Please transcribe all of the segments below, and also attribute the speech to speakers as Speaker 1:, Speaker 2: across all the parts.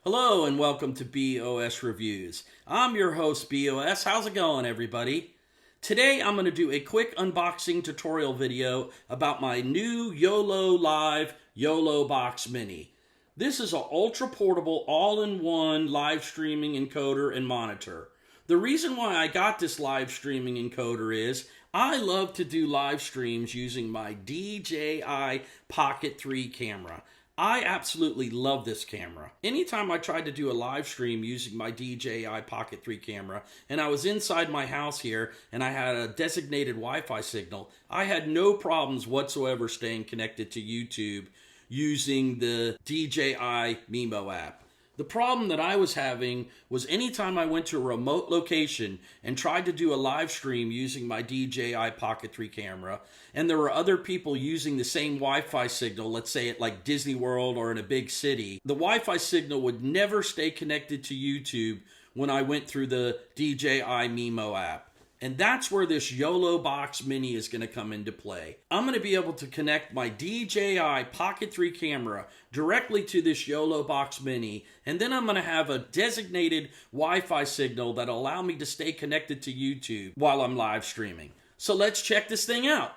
Speaker 1: Hello and welcome to BOS Reviews. I'm your host BOS. How's it going, everybody? Today I'm going to do a quick unboxing tutorial video about my new YOLO Live YoloBox Mini. This is an ultra portable all-in-one live streaming encoder and monitor. The reason why I got this live streaming encoder is I love to do live streams using my DJI Pocket 3 camera. I absolutely love this camera. Anytime I tried to do a live stream using my DJI Pocket 3 camera, and I was inside my house here, and I had a designated Wi-Fi signal, I had no problems whatsoever staying connected to YouTube using the DJI Mimo app. The problem that I was having was anytime I went to a remote location and tried to do a live stream using my DJI Pocket 3 camera, and there were other people using the same Wi-Fi signal, let's say at like Disney World or in a big city, the Wi-Fi signal would never stay connected to YouTube when I went through the DJI Mimo app. And that's where this YoloBox Mini is going to come into play. I'm going to be able to connect my DJI Pocket 3 camera directly to this YoloBox Mini, and then I'm going to have a designated Wi-Fi signal that'll allow me to stay connected to YouTube while I'm live streaming. So let's check this thing out.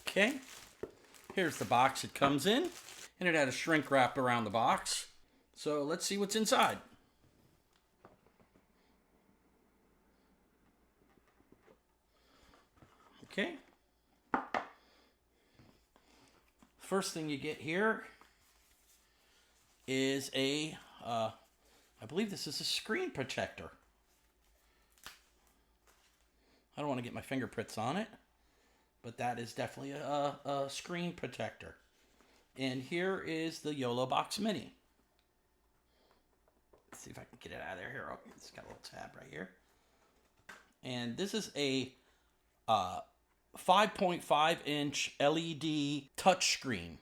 Speaker 1: Okay, here's the box it comes in, and it had a shrink wrapped around the box. So let's see what's inside. Okay. First thing you get here is I believe this is a screen protector. I don't want to get my fingerprints on it, but that is definitely a screen protector. And here is the YoloBox Mini. Let's see if I can get it out of there. Here, oh, it's got a little tab right here. And this is a 5.5-inch LED touchscreen.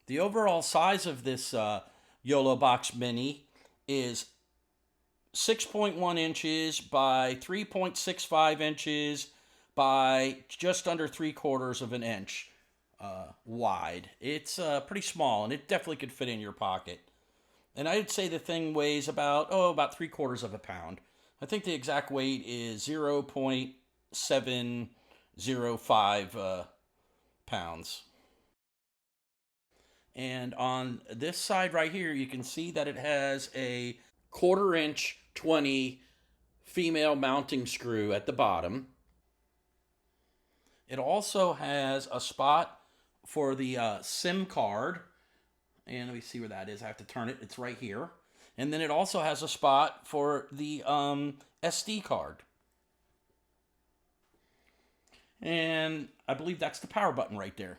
Speaker 1: The overall size of this YoloBox Mini is 6.1 inches by 3.65 inches by just under 3/4 of an inch wide. It's pretty small, and it definitely could fit in your pocket. And I'd say the thing weighs about 3/4 of a pound. I think the exact weight is 0.705 pounds. And on this side right here, you can see that it has a 1/4-inch 20 female mounting screw at the bottom. It also has a spot for the SIM card. And let me see where that is. I have to turn it. It's right here. And then it also has a spot for the SD card. And I believe that's the power button right there.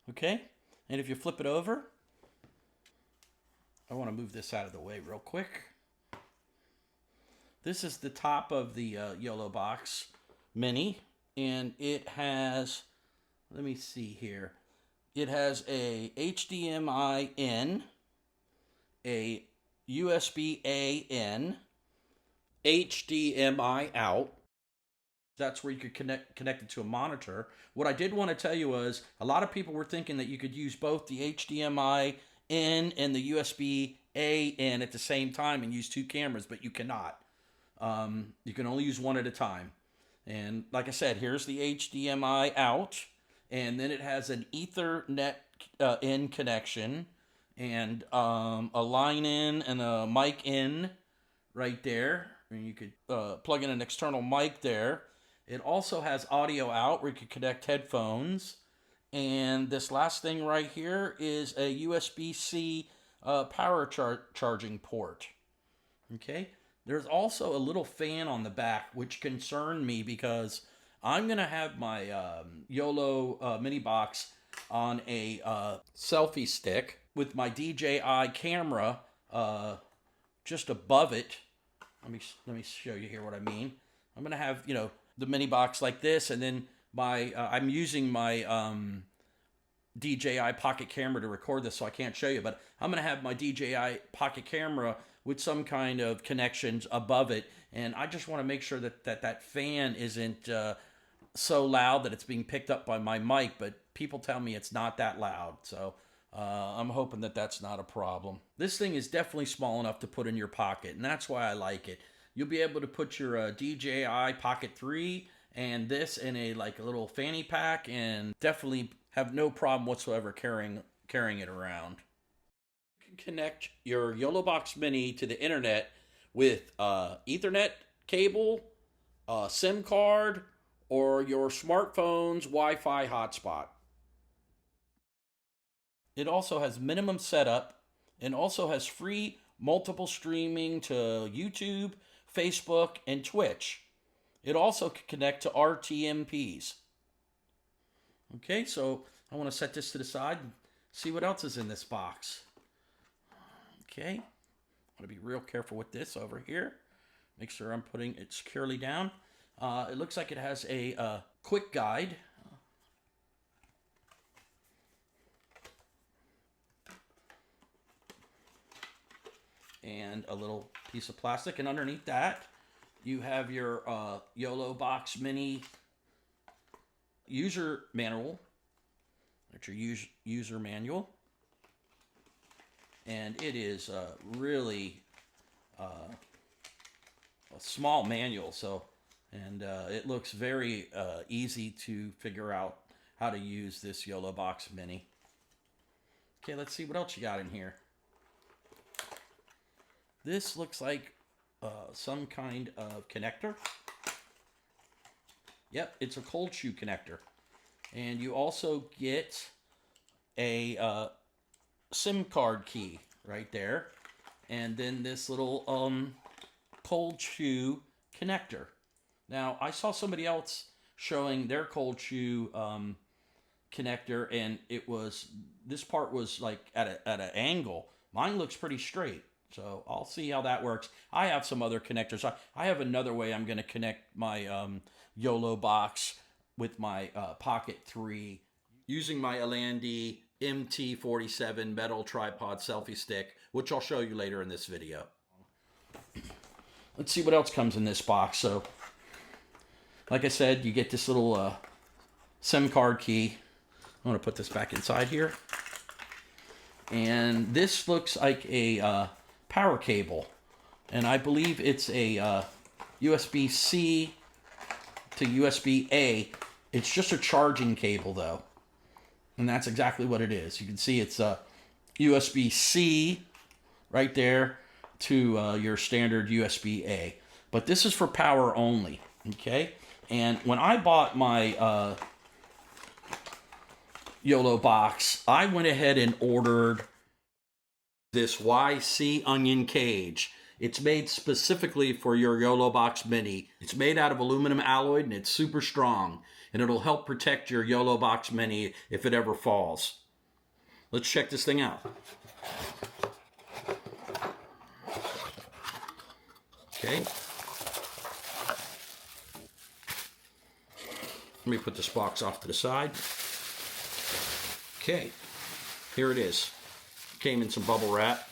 Speaker 1: Okay? And if you flip it over, I want to move this out of the way real quick. This is the top of the YoloBox Mini, and it has, let me see here, it has a HDMI in, a USB-A in, HDMI out. That's where you could connect it to a monitor. What I did want to tell you was, a lot of people were thinking that you could use both the HDMI in and the USB-A in at the same time and use two cameras, but you cannot. You can only use one at a time. And like I said, here's the HDMI out, and then it has an Ethernet in connection, and a line in and a mic in right there. And you could plug in an external mic there. It also has audio out where you could connect headphones. And this last thing right here is a USB-C power charging port. Okay. There's also a little fan on the back, which concerned me because I'm going to have my YOLO Mini Box on a selfie stick with my DJI camera just above it. Let me show you here what I mean. I'm going to have, the Mini Box like this, and then I'm using my DJI Pocket camera to record this, so I can't show you, but I'm going to have my DJI Pocket camera with some kind of connections above it, and I just want to make sure that fan isn't so loud that it's being picked up by my mic, but people tell me it's not that loud, so I'm hoping that that's not a problem. This thing is definitely small enough to put in your pocket, and that's why I like it. You'll be able to put your DJI Pocket 3 and this in a little fanny pack, and definitely have no problem whatsoever carrying it around. You can connect your YoloBox Mini to the internet with Ethernet cable, SIM card, or your smartphone's Wi-Fi hotspot. It also has minimum setup and also has free multiple streaming to YouTube, Facebook, and Twitch. It also can connect to RTMPs. Okay, so I want to set this to the side and see what else is in this box. Okay, I want to be real careful with this over here. Make sure I'm putting it securely down. It looks like it has a quick guide. And a little piece of plastic, and underneath that you have your YoloBox Mini user manual. That's your user manual, and it is really a small manual. So, and it looks very easy to figure out how to use this YoloBox Mini. Okay, let's see what else you got in here. This looks like some kind of connector. Yep, it's a cold shoe connector. And you also get a SIM card key right there. And then this little cold shoe connector. Now, I saw somebody else showing their cold shoe connector, and this part was like at an angle. Mine looks pretty straight. So I'll see how that works. I have some other connectors. I have another way I'm going to connect my YoloBox with my Pocket 3 using my Alandi MT47 metal tripod selfie stick, which I'll show you later in this video. Let's see what else comes in this box. So, like I said, you get this little SIM card key. I'm going to put this back inside here. And this looks like a power cable, and I believe it's a USB-C to USB-A. It's just a charging cable though, and that's exactly what it is. You can see it's a USB-C right there to your standard USB-A, but this is for power only. Okay, and when I bought my YoloBox, I went ahead and ordered this YC onion cage. It's made specifically for your YoloBox Mini. It's made out of aluminum alloy, and it's super strong, and it'll help protect your YoloBox Mini if it ever falls. Let's check this thing out. Okay. Let me put this box off to the side. Okay, here it is. Came in some bubble wrap.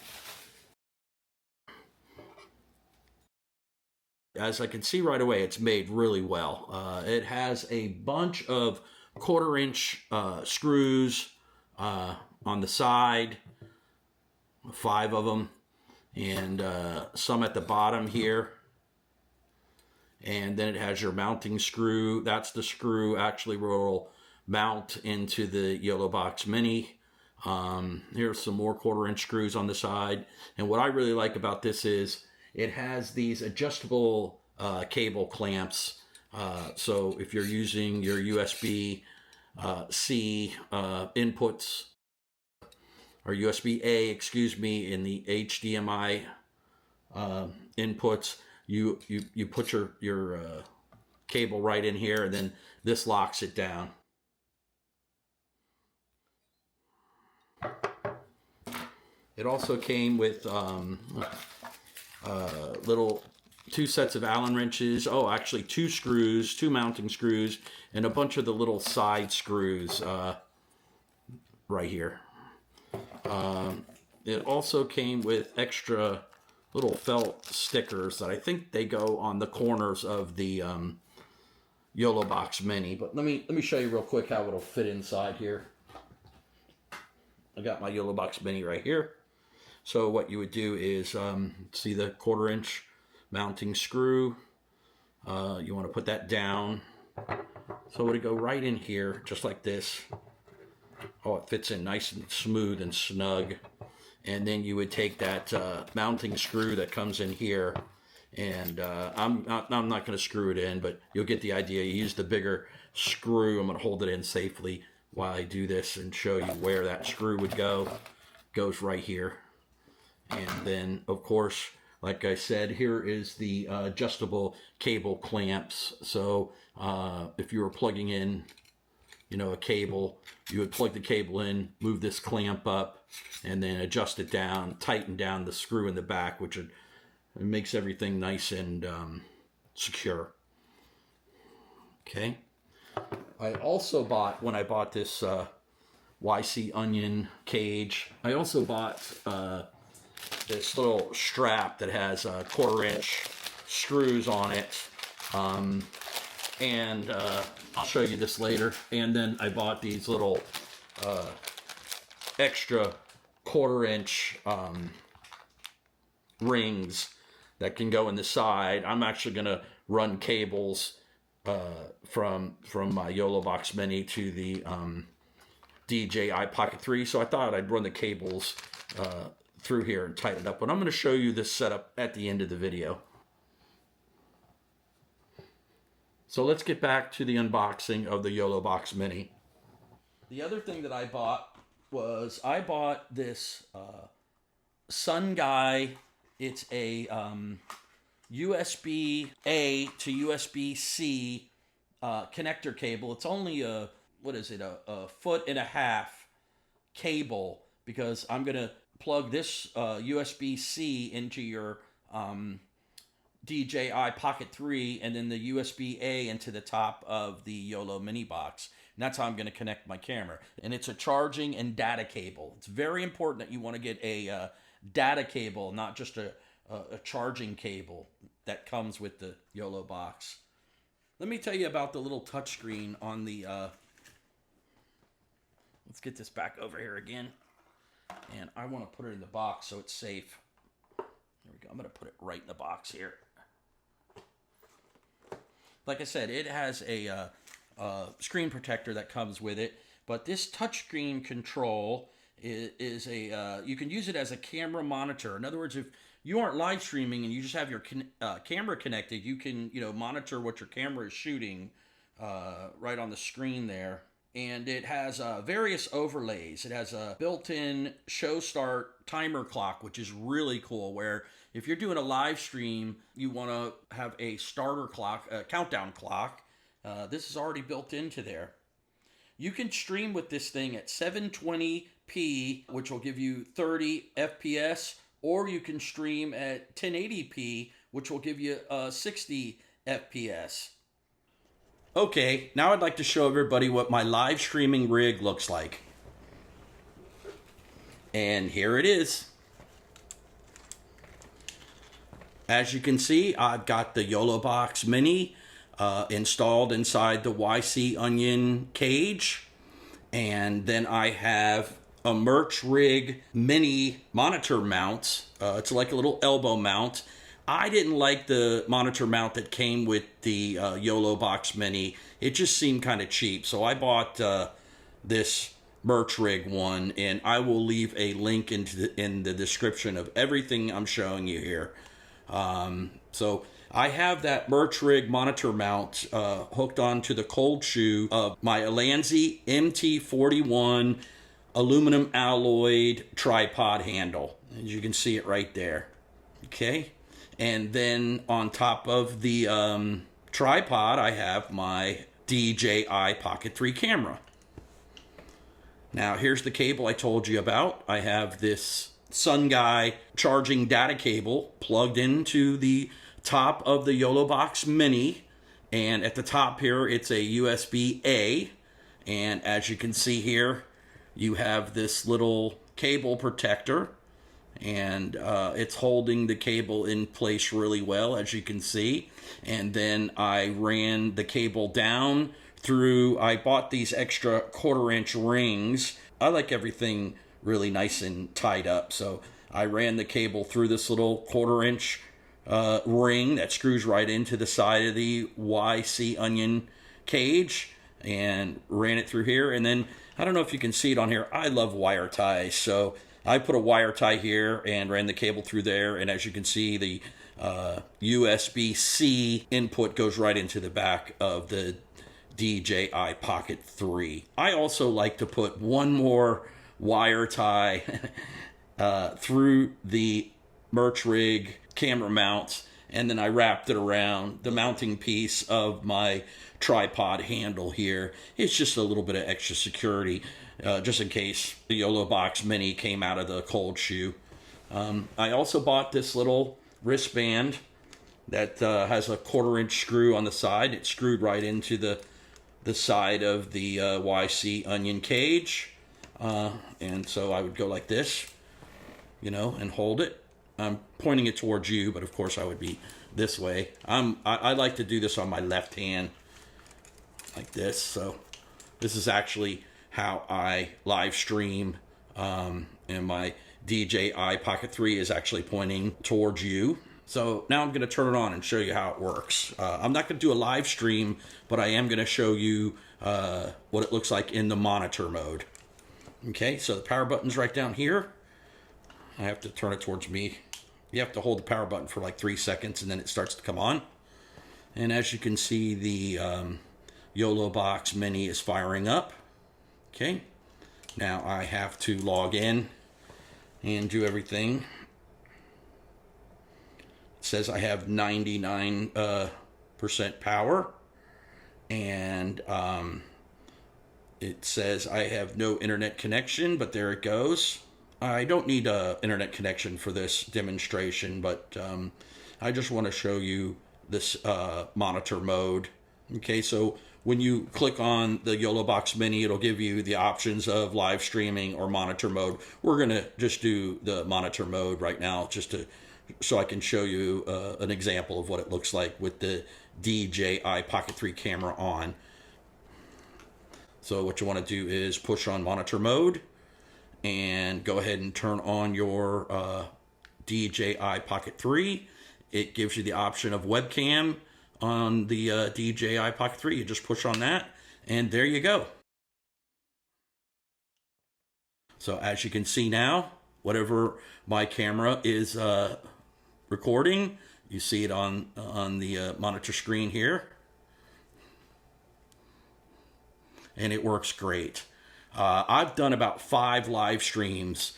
Speaker 1: As I can see right away, it's made really well. It has a bunch of 1/4-inch screws on the side, 5 of them, and some at the bottom here. And then it has your mounting screw. That's the screw actually will mount into the YoloBox Mini. Here's some more 1/4-inch screws on the side. And what I really like about this is it has these adjustable cable clamps. So if you're using your USB-C inputs, or USB-A, excuse me, in the HDMI inputs, you put your cable right in here, and then this locks it down. It also came with little 2 sets of Allen wrenches. Oh, actually 2 screws, 2 mounting screws, and a bunch of the little side screws. right here. It also came with extra little felt stickers that I think they go on the corners of the YoloBox Mini. But let me show you real quick how it'll fit inside here. I got my YoloBox Mini right here. So what you would do is, see the 1/4-inch mounting screw. You want to put that down. So it would go right in here, just like this. Oh, it fits in nice and smooth and snug. And then you would take that mounting screw that comes in here, and I'm not going to screw it in, but you'll get the idea. You use the bigger screw. I'm going to hold it in safely while I do this and show you where that screw would go. It goes right here. And then, of course, like I said, here is the adjustable cable clamps. So if you were plugging in, a cable, you would plug the cable in, move this clamp up, and then adjust it down, tighten down the screw in the back, which it makes everything nice and secure. Okay. I also bought, when I bought this YC Onion cage, I also bought this little strap that has 1/4-inch screws on it. And I'll show you this later. And then I bought these little extra 1/4-inch rings that can go in the side. I'm actually going to run cables from my YoloBox Mini to the DJI Pocket 3. So I thought I'd run the cables through here and tighten it up. But I'm going to show you this setup at the end of the video. So let's get back to the unboxing of the YoloBox Mini. The other thing that I bought was I bought this Sun Guy. It's a USB-A to USB-C connector cable. It's only a 1.5 foot cable, because I'm going to plug this USB-C into your DJI Pocket 3, and then the USB-A into the top of the YOLO Mini box. And that's how I'm going to connect my camera. And it's a charging and data cable. It's very important that you want to get a data cable, not just a charging cable that comes with the YOLO box. Let me tell you about the little touchscreen on the... let's get this back over here again. And I want to put it in the box so it's safe. There we go. I'm going to put it right in the box here. Like I said, it has a screen protector that comes with it, but this touchscreen control is a you can use it as a camera monitor. In other words, if you aren't live streaming and you just have your camera connected, you can monitor what your camera is shooting right on the screen there. And it has various overlays. It has a built-in show start timer clock, which is really cool, where if you're doing a live stream, you want to have a starter clock, a countdown clock. This is already built into there. You can stream with this thing at 720p, which will give you 30 FPS, or you can stream at 1080p, which will give you 60 FPS. Okay, now I'd like to show everybody what my live streaming rig looks like. And here it is. As you can see, I've got the YoloBox Mini installed inside the YC Onion cage. And then I have a Merch Rig mini monitor mount. It's like a little elbow mount. I didn't like the monitor mount that came with the YoloBox Mini. It just seemed kind of cheap. So I bought this Merch Rig one, and I will leave a link in the description of everything I'm showing you here. So I have that Merch Rig monitor mount hooked onto the cold shoe of my Alanzi MT41 aluminum alloyed tripod handle. As you can see it right there. Okay. And then on top of the tripod, I have my DJI Pocket 3 camera. Now, here's the cable I told you about. I have this Sun Guy charging data cable plugged into the top of the YoloBox Mini. And at the top here, it's a USB-A. And as you can see here, you have this little cable protector, and it's holding the cable in place really well, as you can see. And then I ran the cable down through, I bought these extra 1/4-inch rings. I like everything really nice and tied up, so I ran the cable through this little 1/4-inch ring that screws right into the side of the YC onion cage, and ran it through here. And then, I don't know if you can see it on here, I love wire ties, so I put a wire tie here and ran the cable through there, and as you can see, the USB-C input goes right into the back of the DJI Pocket 3. I also like to put one more wire tie through the Merch Rig camera mount, and then I wrapped it around the mounting piece of my tripod handle here. It's just a little bit of extra security, just in case the YoloBox Mini came out of the cold shoe. I also bought this little wristband that has a 1/4-inch screw on the side. It's screwed right into the side of the YC onion cage. And so I would go like this, you know, and hold it. I'm pointing it towards you, but of course I would be this way. I like to do this on my left hand, like this. So this is actually how I live stream, and my DJI Pocket 3 is actually pointing towards you. So now I'm going to turn it on and show you how it works. I'm not going to do a live stream, but I am going to show you what it looks like in the monitor mode. Okay, so the power button's right down here. I have to turn it towards me. You have to hold the power button for like 3 seconds, and then it starts to come on. And as you can see, the YoloBox Mini is firing up. Okay, now I have to log in and do everything. It says I have 99% power, and it says I have no internet connection, but there it goes. I don't need an internet connection for this demonstration, but I just want to show you this monitor mode. Okay, so when you click on the YoloBox Mini, it'll give you the options of live streaming or monitor mode. We're going to just do the monitor mode right now, just so I can show you an example of what it looks like with the DJI Pocket 3 camera on. So what you want to do is push on monitor mode and go ahead and turn on your DJI Pocket 3. It gives you the option of webcam on the DJI Pocket 3. You just push on that, and there you go. So as you can see now, whatever my camera is recording, you see it on the monitor screen here, and it works great. I've done about 5 live streams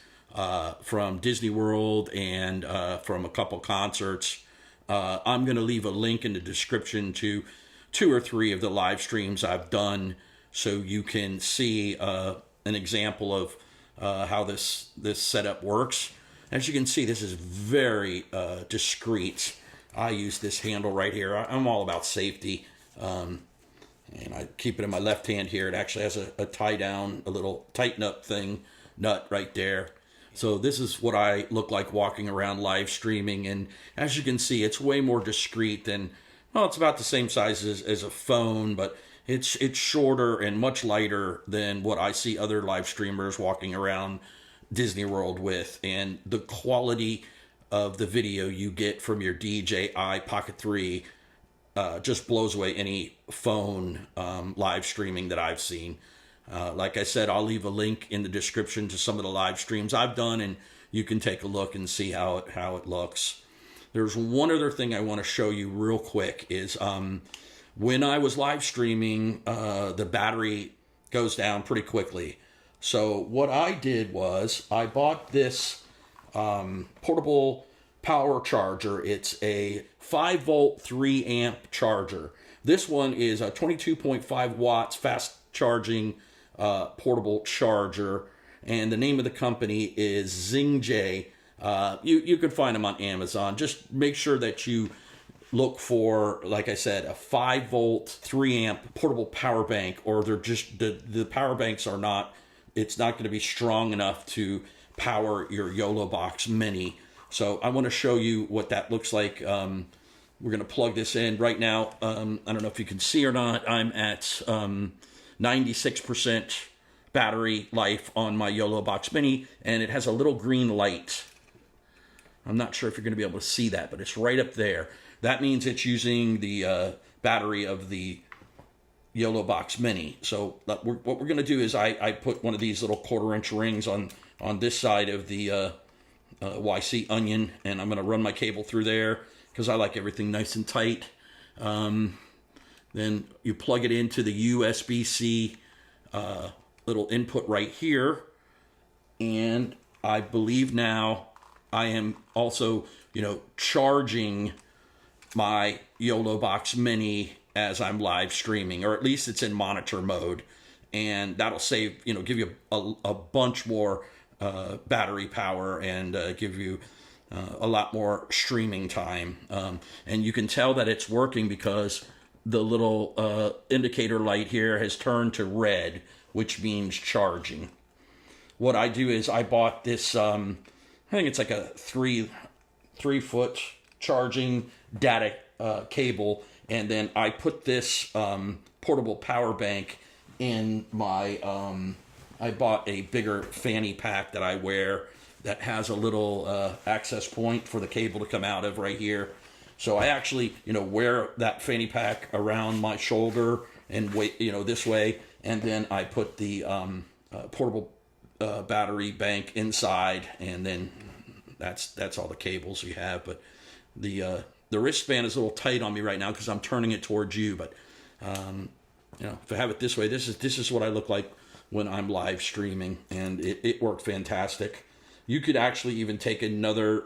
Speaker 1: from Disney World and from a couple concerts. I'm going to leave a link in the description to 2 or 3 of the live streams I've done, so you can see an example of how this setup works. As you can see, this is very discreet. I use this handle right here. I'm all about safety. And I keep it in my left hand here. It actually has a tie down, a little tighten up thing, nut right there. So this is what I look like walking around live streaming. And as you can see, it's way more discreet than, well, it's about the same size as a phone, but it's shorter and much lighter than what I see other live streamers walking around Disney World with. And the quality of the video you get from your DJI Pocket 3 just blows away any phone live streaming that I've seen. Like I said, I'll leave a link in the description to some of the live streams I've done, and you can take a look and see how it looks. There's one other thing I want to show you real quick is when I was live streaming, the battery goes down pretty quickly. So what I did was I bought this portable power charger. It's a 5-volt 3-amp charger. This one is a 22.5 watts fast charging portable charger, and the name of the company is Xingji. You can find them on Amazon. Just make sure that you look for, like I said, a 5-volt 3-amp portable power bank, or they're just the power banks are not it's not going to be strong enough to power your YoloBox Mini. So I want to show you what that looks like. We're going to plug this in right now. I don't know if you can see or not. I'm at 96% battery life on my YoloBox Mini, and it has a little green light. I'm not sure if you're going to be able to see that, but it's right up there. That means it's using the battery of the YoloBox Mini. So what we're going to do is I put one of these little 1/4-inch rings on this side of the YC Onion, and I'm going to run my cable through there because I like everything nice and tight. Then you plug it into the USB-C little input right here, and I believe now I am also, charging my YoloBox Mini as I'm live streaming, or at least it's in monitor mode, and that'll save, give you a bunch more battery power and give you a lot more streaming time. And you can tell that it's working because the little indicator light here has turned to red, which means charging. What I do is I bought this, I think it's like a three foot charging data cable, and then I put this portable power bank in my, I bought a bigger fanny pack that I wear that has a little access point for the cable to come out of right here. So I actually, wear that fanny pack around my shoulder and wait, this way, and then I put the portable battery bank inside, and then that's all the cables you have. But the wristband is a little tight on me right now because I'm turning it towards you. But if I have it this way, this is what I look like when I'm live streaming, and it worked fantastic. You could actually even take another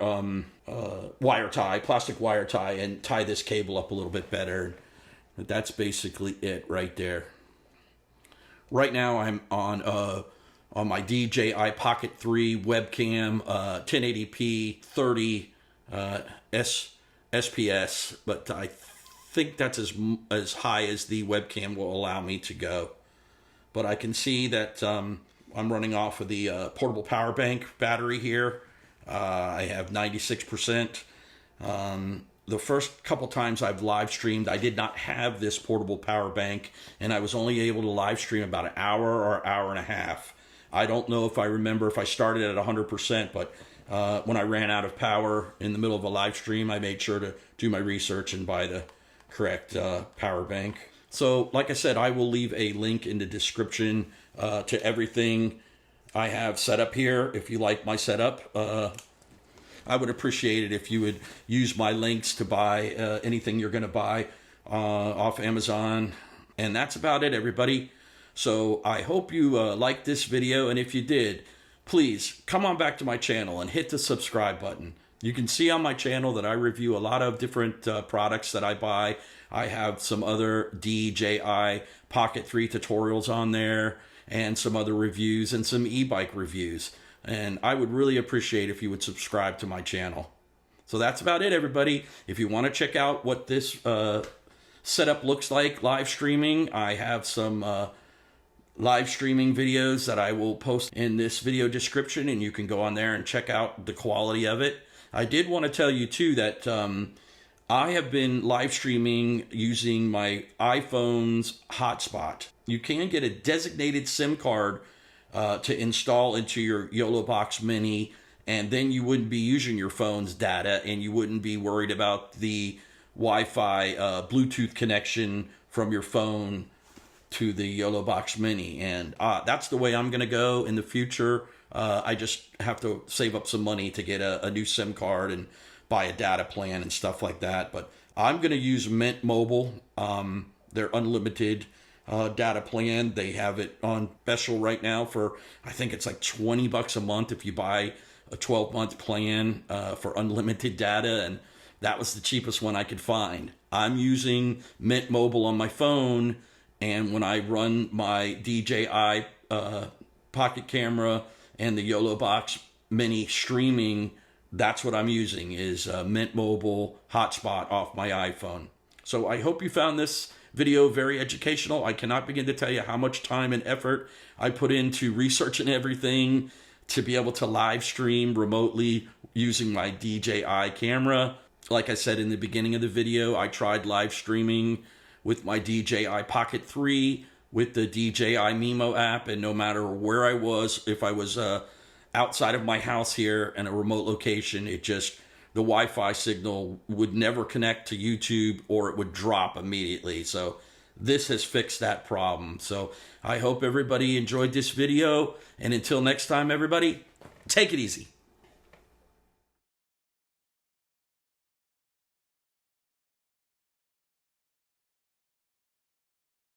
Speaker 1: plastic wire tie, and tie this cable up a little bit better. But that's basically it right there. Right now I'm on my DJI Pocket 3 webcam, 1080p 30 SPS, but I think that's as high as the webcam will allow me to go. But I can see that I'm running off of the portable power bank battery here. I have 96%. The first couple times I've live streamed, I did not have this portable power bank, and I was only able to live stream about an hour or hour and a half. I don't know if I remember if I started at 100%, but when I ran out of power in the middle of a live stream, I made sure to do my research and buy the correct power bank. So, like I said, I will leave a link in the description to everything I have set up here. If you like my setup, I would appreciate it if you would use my links to buy anything you're going to buy off Amazon. And that's about it, everybody. So I hope you liked this video, and if you did, please come on back to my channel and hit the subscribe button. You can see on my channel that I review a lot of different products that I buy. I have some other DJI Pocket 3 tutorials on there, and some other reviews, and some e-bike reviews. And I would really appreciate if you would subscribe to my channel. So that's about it, everybody. If you want to check out what this setup looks like live streaming, I have some live streaming videos that I will post in this video description, and you can go on there and check out the quality of it. I did want to tell you too that I have been live streaming using my iPhone's hotspot. You can get a designated SIM card to install into your YoloBox Mini, and then you wouldn't be using your phone's data, and you wouldn't be worried about the Wi-Fi Bluetooth connection from your phone to the YoloBox Mini. And that's the way I'm going to go in the future. I just have to save up some money to get a new SIM card and buy a data plan and stuff like that. But I'm going to use Mint Mobile. Their unlimited data plan. They have it on special right now for, I think it's like $20 a month if you buy a 12-month plan for unlimited data, and that was the cheapest one I could find. I'm using Mint Mobile on my phone, and when I run my DJI Pocket camera and the YoloBox Mini streaming, that's what I'm using, is Mint Mobile hotspot off my iPhone. So I hope you found this video very educational. I cannot begin to tell you how much time and effort I put into researching everything to be able to live stream remotely using my DJI camera. Like I said in the beginning of the video, I tried live streaming with my DJI Pocket 3 with the DJI Mimo app, and no matter where I was, if I was outside of my house here in a remote location, the Wi-Fi signal would never connect to YouTube, or it would drop immediately. So this has fixed that problem. So I hope everybody enjoyed this video, and until next time, everybody, take it easy.